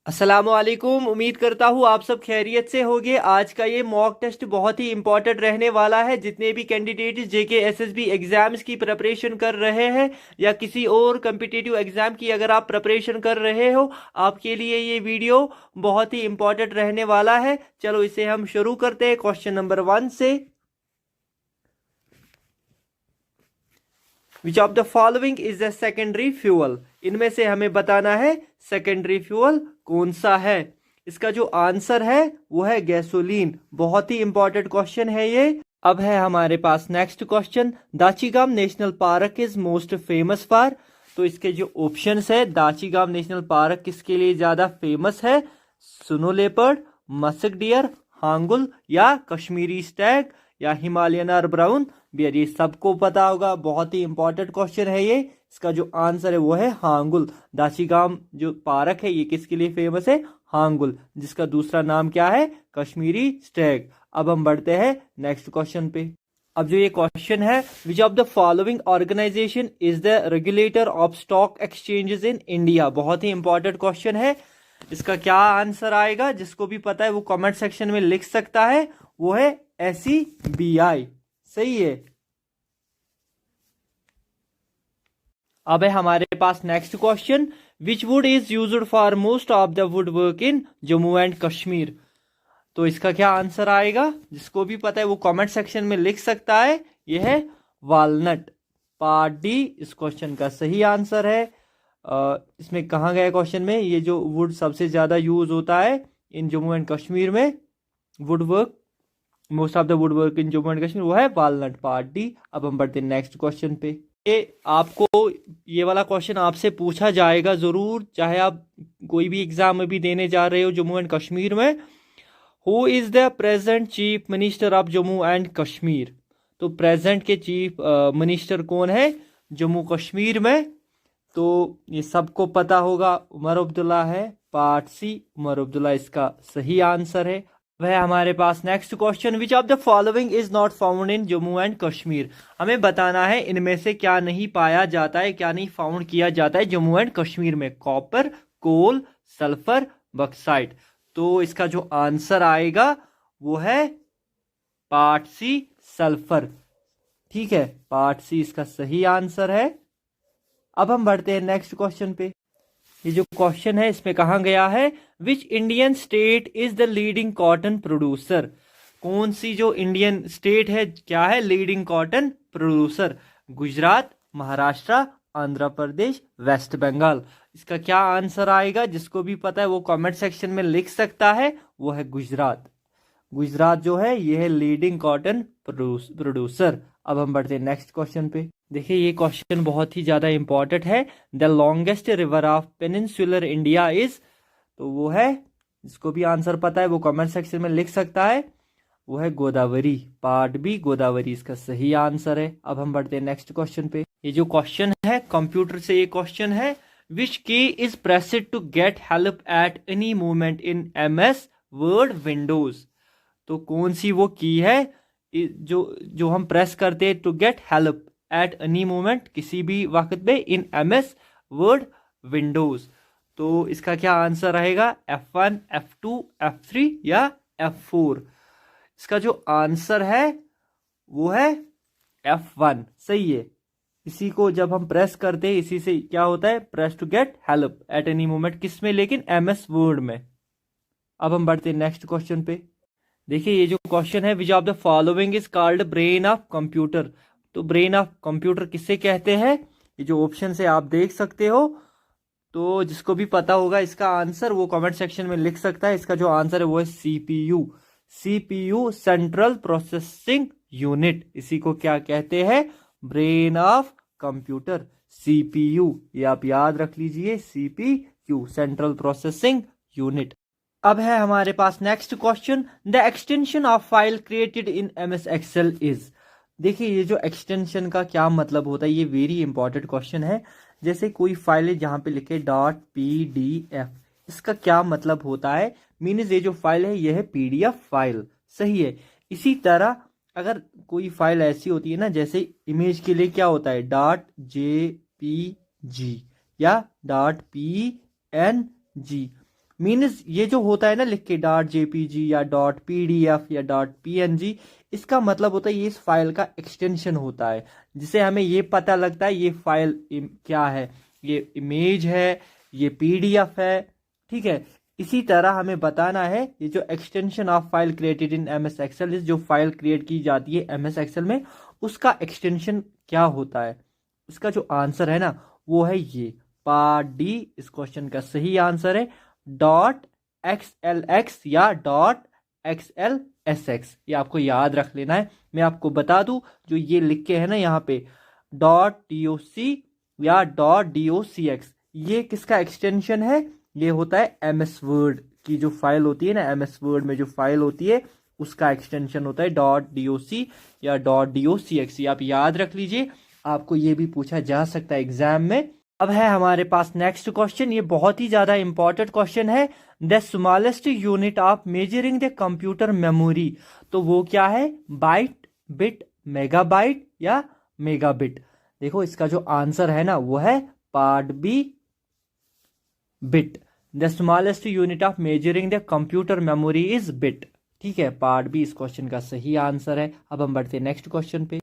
अस्सलामुअलैकुम। उम्मीद करता हूँ आप सब खैरियत से होंगे। आज का ये मॉक टेस्ट बहुत ही इंपॉर्टेंट रहने वाला है। जितने भी कैंडिडेट जेके एसएसबी एग्जाम्स की प्रिपरेशन कर रहे हैं या किसी और कम्पिटिटिव एग्जाम की अगर आप प्रिपरेशन कर रहे हो, आपके लिए ये वीडियो बहुत ही इंपॉर्टेंट रहने वाला है। चलो इसे हम शुरू करते हैं क्वेश्चन नंबर 1 से। विच of the following is the secondary fuel? इनमें से हमें बताना है सेकेंडरी फ्यूअल कौन सा है। इसका जो आंसर है वो है गैसोलीन। बहुत ही इंपॉर्टेंट क्वेश्चन है ये। अब है हमारे पास next question. Dachigam national park is most famous for? तो इसके जो ऑप्शंस है, दाचीगाम नेशनल पार्क किसके लिए ज्यादा फेमस है? सुनो लेपर्ड, मस्क डियर, हांगुल या कश्मीरी स्टैग या हिमालयन और ब्राउन बियर? ये सबको पता होगा, बहुत ही इंपॉर्टेंट क्वेश्चन है ये। इसका जो आंसर है वो है हांगुल। दाचीगाम जो पार्क है ये किसके लिए फेमस है? हांगुल, जिसका दूसरा नाम क्या है? कश्मीरी स्टैग। अब हम बढ़ते हैं नेक्स्ट क्वेश्चन पे। अब जो ये क्वेश्चन है, which of the following organization is the regulator of stock exchanges in India? बहुत ही इंपॉर्टेंट क्वेश्चन है। इसका क्या आंसर आएगा? जिसको भी पता है वो कमेंट सेक्शन में लिख सकता है। वो है SEBI। सही है। अब है हमारे पास next question. Which wood is used for most of the wood work in Jammu and Kashmir? तो इसका क्या आंसर आएगा? जिसको भी पता है वो कमेंट सेक्शन में लिख सकता है। यह है वालनट। पार्ट डी इस क्वेश्चन का सही आंसर है। इसमें कहा गया क्वेश्चन में ये जो वुड सबसे ज्यादा यूज होता है इन जम्मू एंड कश्मीर में, would work, most of the wood work in Jammu and Kashmir, वो है वालनट। Part D. अब हम बढ़ते हैं नेक्स्ट क्वेश्चन पे। ये आपको ये वाला क्वेश्चन आपसे पूछा जाएगा जरूर, चाहे आप कोई भी एग्जाम में भी देने जा रहे हो जम्मू एंड कश्मीर में। Who is the present chief minister of Jammu and Kashmir? तो प्रेजेंट के चीफ मिनिस्टर कौन है जम्मू कश्मीर में? तो ये सबको पता होगा, उमर अब्दुल्ला है। पार्ट सी, उमर अब्दुल्ला इसका सही आंसर है। वह हमारे पास next question. Which of the following is not found in Jammu and Kashmir? हमें बताना है इनमें से क्या नहीं पाया जाता है, क्या नहीं फाउंड किया जाता है जम्मू एंड कश्मीर में। कॉपर, कोल, सल्फर, बक्साइट। तो इसका जो आंसर आएगा वो है पार्ट सी, सल्फर। ठीक है, पार्ट सी इसका सही आंसर है। अब हम बढ़ते हैं नेक्स्ट क्वेश्चन पे। ये जो क्वेश्चन है इसमें कहा गया है, which Indian state is the leading cotton producer? कौन सी जो इंडियन स्टेट है क्या है leading cotton producer? Gujarat, Maharashtra, Andhra Pradesh, West Bengal. इसका क्या आंसर आएगा? जिसको भी पता है वो कमेंट सेक्शन में लिख सकता है। वो है गुजरात। गुजरात जो है ये है लीडिंग कॉटन प्रोड्यूसर। अब हम बढ़ते हैं नेक्स्ट क्वेश्चन पे। देखिए ये क्वेश्चन बहुत ही ज्यादा इंपॉर्टेंट है। The longest river of peninsular India is? तो वो है, जिसको भी आंसर पता है वो कमेंट सेक्शन में लिख सकता है। वो है गोदावरी। पार्ट बी, गोदावरी इसका सही आंसर है। अब हम बढ़ते हैं नेक्स्ट क्वेश्चन पे। ये जो क्वेश्चन है कंप्यूटर से ये क्वेश्चन है, which key is pressed to get help at any moment in MS word windows? तो कौन सी वो की है जो जो हम प्रेस करते हैं to get help at any moment, किसी भी वक्त में, इन MS वर्ड विंडोज? तो इसका क्या आंसर रहेगा? F1, F2, F3 या F4? इसका जो आंसर है वो है F1। सही है। इसी को जब हम प्रेस करते हैं इसी से क्या होता है? Press to get help at any moment, किसमें? लेकिन MS वर्ड में। अब हम बढ़ते हैं नेक्स्ट क्वेश्चन पे। देखिए ये जो क्वेश्चन है, which of the following is called brain of computer? तो ब्रेन ऑफ कंप्यूटर किसे कहते हैं? ये जो ऑप्शन है आप देख सकते हो। तो जिसको भी पता होगा इसका आंसर वो कमेंट सेक्शन में लिख सकता है। इसका जो आंसर है वो है CPU। CPU central processing unit. इसी को क्या कहते हैं? Brain of computer, CPU। ये आप याद रख लीजिए, CPU सेंट्रल प्रोसेसिंग यूनिट। अब है हमारे पास next question. The extension of file created in MS Excel इज? देखिए ये जो एक्सटेंशन का क्या मतलब होता है, ये वेरी इंपॉर्टेंट क्वेश्चन है। जैसे कोई फाइल है जहां पे लिखे .PDF, इसका क्या मतलब होता है? मीन्स ये जो फाइल है ये है PDF फाइल। सही है। इसी तरह अगर कोई फाइल ऐसी होती है ना, जैसे इमेज के लिए क्या होता है? .jpg या .png। मीन्स ये जो होता है ना लिख के डॉट जेपीजी या डॉट पीडीएफ या डॉट पीएनजी, इसका मतलब होता है ये इस फाइल का एक्सटेंशन होता है, जिसे हमें ये पता लगता है ये फाइल क्या है, ये इमेज है, ये पीडीएफ है। ठीक है, इसी तरह हमें बताना है ये जो extension of file created in MS excel, जो फाइल क्रिएट की जाती है एमएस एक्सेल में, उसका एक्सटेंशन क्या होता है। इसका जो आंसर है ना वो है ये पार्ट डी। इस क्वेश्चन का सही आंसर है डॉट XLX या डॉट XLSX। ये आपको याद रख लेना है। मैं आपको बता दूं, जो ये लिख के है ना यहाँ पे डॉट DOC या डॉट DOCX, ये किसका एक्सटेंशन है, ये होता है एमएस वर्ड की जो फाइल होती है ना, एमएस वर्ड में जो फाइल होती है उसका एक्सटेंशन होता है डॉट DOC या डॉट DOCX। ये आप याद रख लीजिए, आपको ये भी पूछा जा सकता है एग्जाम में। अब है हमारे पास नेक्स्ट क्वेश्चन, ये बहुत ही ज्यादा इंपॉर्टेंट क्वेश्चन है। The smallest unit of measuring the computer memory, तो वो क्या है, बाइट, बिट, मेगाबाइट या मेगाबिट। देखो इसका जो आंसर है ना वो है part B, bit. The smallest unit of measuring the computer memory is bit. ठीक है, पार्ट बी इस क्वेश्चन का सही आंसर है। अब हम बढ़ते हैं नेक्स्ट क्वेश्चन पे।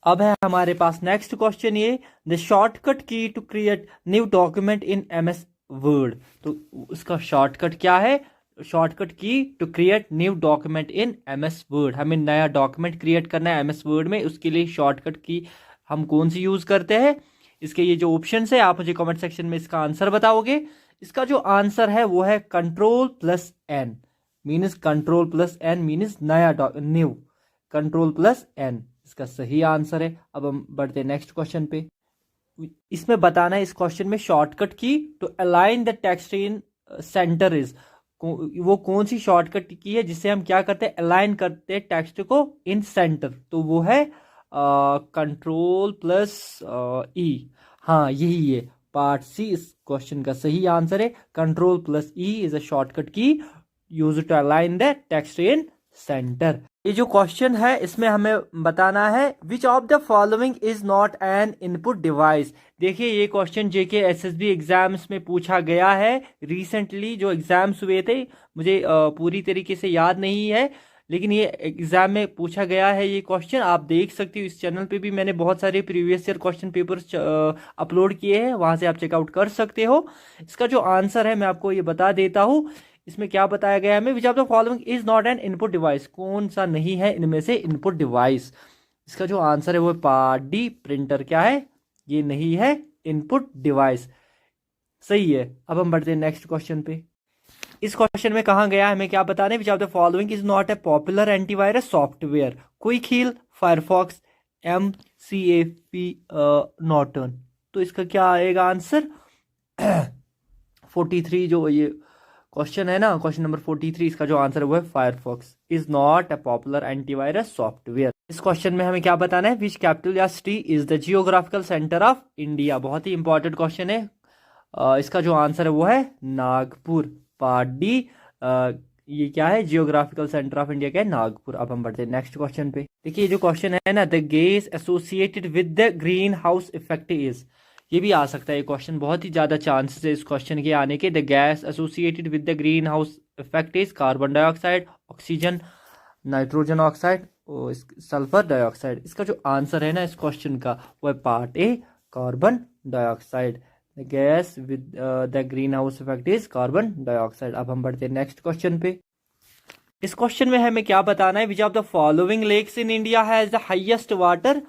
अब है हमारे पास नेक्स्ट क्वेश्चन ये, the shortcut key to create new document in MS word, तो उसका शॉर्टकट क्या है, shortcut key to create new document in MS word. हमें नया डॉक्यूमेंट क्रिएट करना है एमएस वर्ड में, उसके लिए शॉर्टकट की हम कौन सी यूज करते हैं। इसके ये जो ऑप्शन है आप मुझे कमेंट सेक्शन में इसका आंसर बताओगे। इसका जो आंसर है वो है Ctrl+N, मीन्स Ctrl+N मीन्स नया न्यू, Ctrl+N इसका सही आंसर है। अब हम बढ़ते हैं नेक्स्ट क्वेश्चन पे। इसमें बताना है इस क्वेश्चन में shortcut key to align the text in center is, वो कौन सी शॉर्टकट की है जिससे हम क्या करते हैं, अलाइन करते हैं टेक्स्ट को इन सेंटर, तो वो है Ctrl+E। हाँ यही है, पार्ट सी इस क्वेश्चन का सही आंसर है। Ctrl+E is a shortcut key use to align the text in center. ये जो क्वेश्चन है इसमें हमें बताना है which of the following is not an input device. देखिए ये क्वेश्चन जेके एसएसबी एग्जाम्स में पूछा गया है रिसेंटली, जो एग्जाम्स हुए थे, मुझे पूरी तरीके से याद नहीं है, लेकिन ये एग्जाम में पूछा गया है ये क्वेश्चन। आप देख सकते हो इस चैनल पे भी मैंने बहुत सारे previous year question papers upload किए हैं, वहां से आप चेकआउट कर सकते हो। इसका जो आंसर है मैं आपको ये बता देता हूँ। इसमें क्या बताया गया है हमें, विच of the following is not an input device, कौन सा नहीं है इनमें से इनपुट डिवाइस। इसका जो आंसर है वो पार्ट डी, प्रिंटर क्या है, ये नहीं है इनपुट डिवाइस। सही है। अब हम बढ़ते हैं नेक्स्ट क्वेश्चन पे। इस क्वेश्चन में कहा गया हमें क्या बताना है, which of the following is not a popular antivirus software, quick heal, firefox, MCAP norton. तो इसका क्या आएगा आंसर 43 जो ये क्वेश्चन है ना, क्वेश्चन नंबर 43, इसका जो आंसर है वो है Firefox is not a popular antivirus software. इस क्वेश्चन में हमें क्या बताना है, विच कैपिटल या city is the geographical centre of India. बहुत ही इंपॉर्टेंट क्वेश्चन है। इसका जो आंसर है वो है नागपुर, पार्ट डी। ये क्या है, जियोग्राफिकल सेंटर ऑफ इंडिया क्या है, नागपुर। अब हम बढ़ते हैं नेक्स्ट क्वेश्चन पे। देखिए ये जो क्वेश्चन है ना, the gas associated with the green house effect is, ये भी आ सकता है ये क्वेश्चन, बहुत ही ज्यादा चांसेस है इस क्वेश्चन के आने के। The gas associated with the green house effect is carbon dioxide, oxygen, nitrogen oxide और सल्फर डाइऑक्साइड। इसका जो आंसर है ना इस क्वेश्चन का वो है part A, carbon dioxide. The gas with the green house effect is carbon dioxide. अब हम बढ़ते हैं नेक्स्ट क्वेश्चन पे। इस क्वेश्चन में हमें क्या बताना है, which of the following lakes in India has the highest water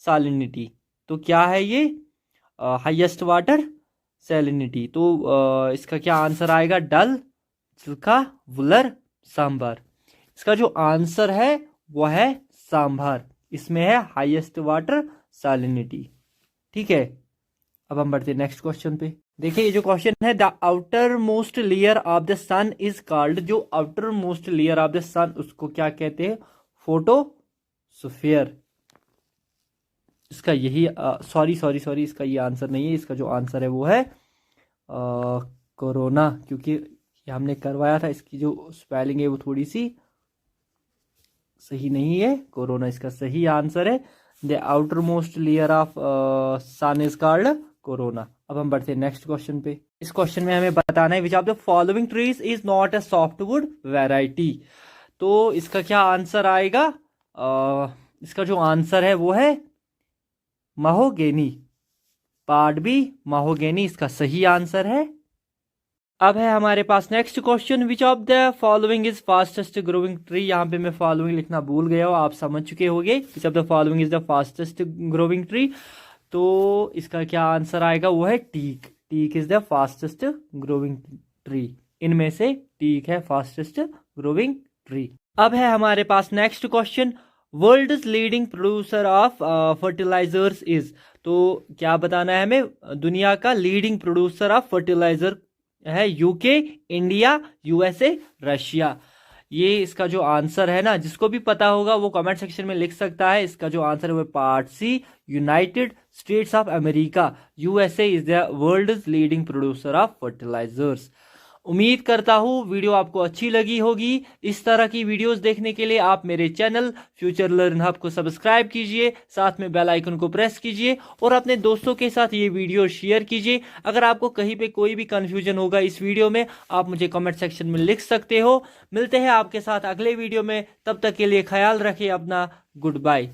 salinity. तो क्या है ये हाईएस्ट वाटर सैलिनिटी, तो इसका क्या आंसर आएगा, डल, चिल्का, वुलर, सांभर। इसका जो आंसर है वो है सांभर, इसमें है हाईएस्ट वाटर सैलिनिटी। ठीक है। अब हम बढ़ते हैं नेक्स्ट क्वेश्चन पे। देखिए ये जो क्वेश्चन है, the outermost layer of the sun is called, जो outermost layer of the sun उसको क्या कहते हैं, फोटोस्फीयर। इसका यही सॉरी इसका ये आंसर नहीं है, इसका जो आंसर है वो है कोरोना, क्योंकि ये हमने करवाया था, इसकी जो स्पेलिंग है वो थोड़ी सी सही नहीं है। कोरोना इसका सही आंसर है। The outermost layer of sun is called corona. अब हम बढ़ते हैं नेक्स्ट क्वेश्चन पे। इस क्वेश्चन में हमें बताना है which of the following trees is not a softwood variety. तो इसका क्या आंसर आएगा? इसका जो आंसर है वो है महोगेनी। पार्ट बी महोगेनी इसका सही आंसर है। अब है हमारे पास next question which of the following is fastest growing tree. यहाँ पे मैं फॉलोइंग लिखना भूल गया हूँ, आप समझ चुके होंगे। Which of the following is the fastest growing tree. तो इसका क्या आंसर आएगा? वो है teak. Teak is the fastest growing tree. इनमें से टीक है फास्टेस्ट ग्रोइंग ट्री। अब है हमारे पास next question world leading producer of fertilizers is. तो क्या बताना है हमें? दुनिया का लीडिंग प्रोड्यूसर ऑफ फर्टिलाइजर है यूके, इंडिया, यूएसए, रशिया। ये इसका जो आंसर है ना, जिसको भी पता होगा वो कमेंट सेक्शन में लिख सकता है। इसका जो आंसर है वो part C United States of America. USA is the world leading producer of fertilizers. उम्मीद करता हूँ वीडियो आपको अच्छी लगी होगी। इस तरह की वीडियोस देखने के लिए आप मेरे चैनल फ्यूचर लर्न हब को सब्सक्राइब कीजिए, साथ में बेल आइकन को प्रेस कीजिए और अपने दोस्तों के साथ ये वीडियो शेयर कीजिए। अगर आपको कहीं पे कोई भी कंफ्यूजन होगा इस वीडियो में, आप मुझे कमेंट सेक्शन में लिख सकते हो। मिलते हैं आपके साथ अगले वीडियो में, तब तक के लिए ख्याल रखिए अपना। Good bye.